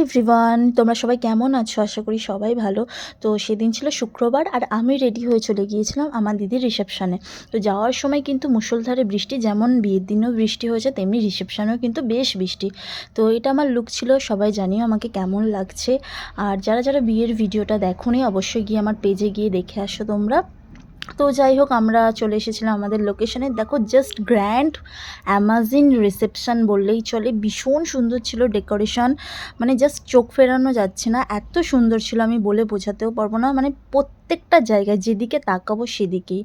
Everyone, তোমরা সবাই কেমন আছো? আশা করি সবাই ভালো। তো সেদিন ছিল শুক্রবার আর আমি রেডি হয়ে চলে গিয়েছিলাম আমার দিদির রিসেপশানে। তো যাওয়ার সময় কিন্তু মুষলধারে বৃষ্টি, যেমন বিয়ের দিনেও বৃষ্টি হয়েছে তেমনি রিসেপশানেও কিন্তু বেশ বৃষ্টি। তো এটা আমার লুক ছিল, সবাই জানিও আমাকে কেমন লাগছে। আর যারা যারা বিয়ের ভিডিওটা দেখোনি অবশ্যই গিয়ে আমার পেজে গিয়ে দেখে আসো তোমরা। তো যাই হোক, আমরা চলে এসেছিলাম আমাদের লোকেশনে। দেখো, জাস্ট গ্র্যান্ড অ্যামাজিং রিসেপশন বললেই চলে। ভীষণ সুন্দর ছিল ডেকোরেশন, মানে জাস্ট চোখ ফেরানো যাচ্ছে না, এত সুন্দর ছিল আমি বলে বোঝাতেও পারবো না। মানে প্রত্যেকটা জায়গায় যেদিকে তাকাবো সেদিকেই।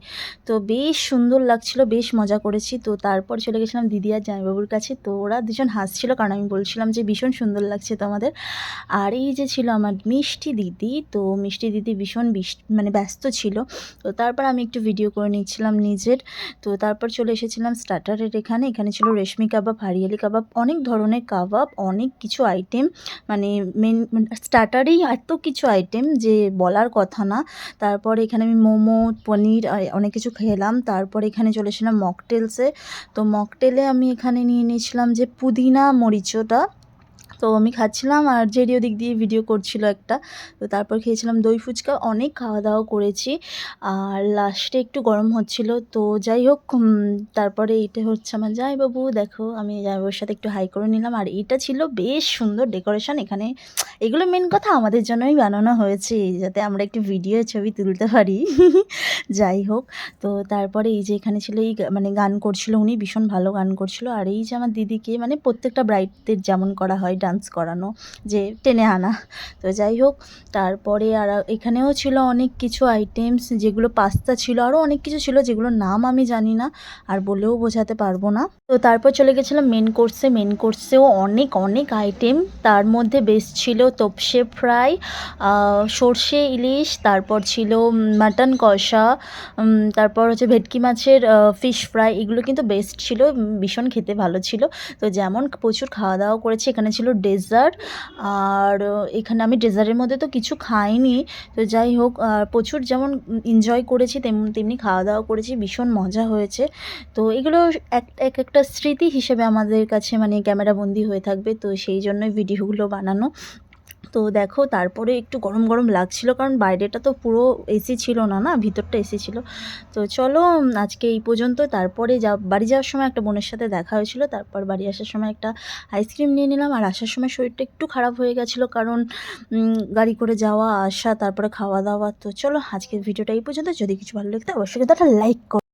তো বেশ সুন্দর লাগছিল, বেশ মজা করেছি। তো তারপর চলে গেছিলাম দিদি আর জামাইবাবুর কাছে। তো ওরা দুজন হাসছিল কারণ আমি বলছিলাম যে ভীষণ সুন্দর লাগছে তোমাদের। আর এই যে ছিল আমার মিষ্টি দিদি, তো মিষ্টি দিদি ভীষণ মানে ব্যস্ত ছিল। তো তারপর আমি একটু ভিডিও করে নিচ্ছিলাম নিজের। তো তারপর চলে এসেছিলাম স্টার্টারের এখানে ছিল রেশমি কাবাব, হারিয়ালি কাবাব, অনেক ধরনের কাবাব, অনেক কিছু আইটেম। মানে মেন স্টার্টারেই এত কিছু আইটেম যে বলার কথা না। তারপর এখানে আমি মোমো, পনির অনেক কিছু খেলাম। তারপর এখানে চলে এসেছিলাম মকটেলসে। তো মকটেলে আমি এখানে নিয়ে নিয়েছিলাম যে পুদিনা মরিচটা। তো আমি খাচ্ছিলাম আর জেরি ওদিক দিয়ে ভিডিও করছিল একটা। তো তারপর খেয়েছিলাম দই ফুচকা, অনেক খাওয়া দাওয়া করেছি। আর লাস্টে একটু গরম হচ্ছিল। তো যাই হোক, তারপরে এটা হচ্ছে আমার জামাইবাবু। দেখো, আমি জামাইবাবুর সাথে একটু হাই করে নিলাম। আর এটা ছিল বেশ সুন্দর ডেকোরেশন এখানে। এগুলো মেন কথা আমাদের জন্যই বানানো হয়েছে, যাতে আমরা একটু ভিডিও ছবি তুলতে পারি। যাই হোক, তো তারপরে এই যে এখানে ছিল এই মানে গান করছিল উনি, ভীষণ ভালো গান করছিল। আর এই যে আমার দিদিকে মানে প্রত্যেকটা ব্রাইডদের যেমন করা হয় ডান্স করানো, যে টেনে আনা। তো যাই হোক, তারপরে আর এখানেও ছিল অনেক কিছু আইটেমস, যেগুলো পাস্তা ছিল, আরও অনেক কিছু ছিল যেগুলোর নাম আমি জানি না আর বলেও বোঝাতে পারবো না। তো তারপর চলে গেছিলাম মেন কোর্সে। মেন কোর্সেও অনেক অনেক আইটেম, তার মধ্যে বেস্ট ছিল তোপসে ফ্রাই, সর্ষে ইলিশ, তারপর ছিল মাটন কষা, তারপর হচ্ছে ভেটকি মাছের ফিশ ফ্রাই। এগুলো কিন্তু বেস্ট ছিল, ভীষণ খেতে ভালো ছিল। তো যেমন প্রচুর খাওয়া দাওয়া করেছি। এখানে ছিল ডেজার্ট, আর এখানে আমি ডেজার্টের মধ্যে তো কিছু খাইনি। তো যাই হোক, প্রচুর যেমন এনজয় করেছি তেমনি খাওয়া দাওয়া করেছি, ভীষণ মজা হয়েছে। তো এগুলো একটা স্মৃতি হিসেবে আমাদের কাছে মানে ক্যামেরাবন্দি হয়ে থাকবে, তো সেই জন্যই ভিডিওগুলো বানানো। তো দেখো, তারপরে একটু গরম গরম লাগছিল কারণ বাইরেটা তো পুরো এসি ছিল না, না ভিতরটা এসি ছিল। তো চলো, আজকে এই পর্যন্ত। তারপরে বাড়ি যাওয়ার সময় একটা বোনের সাথে দেখা হয়েছিল, তারপর বাড়ি আসার সময় একটা আইসক্রিম নিয়ে নিলাম। আর আসার সময় শরীরটা একটু খারাপ হয়ে গেছিলো কারণ গাড়ি করে যাওয়া আসা, তারপরে খাওয়া দাওয়া। তো চলো, আজকের ভিডিওটা এই পর্যন্ত। যদি কিছু ভালো লাগতো অবশ্যই কিন্তু একটা লাইক করো।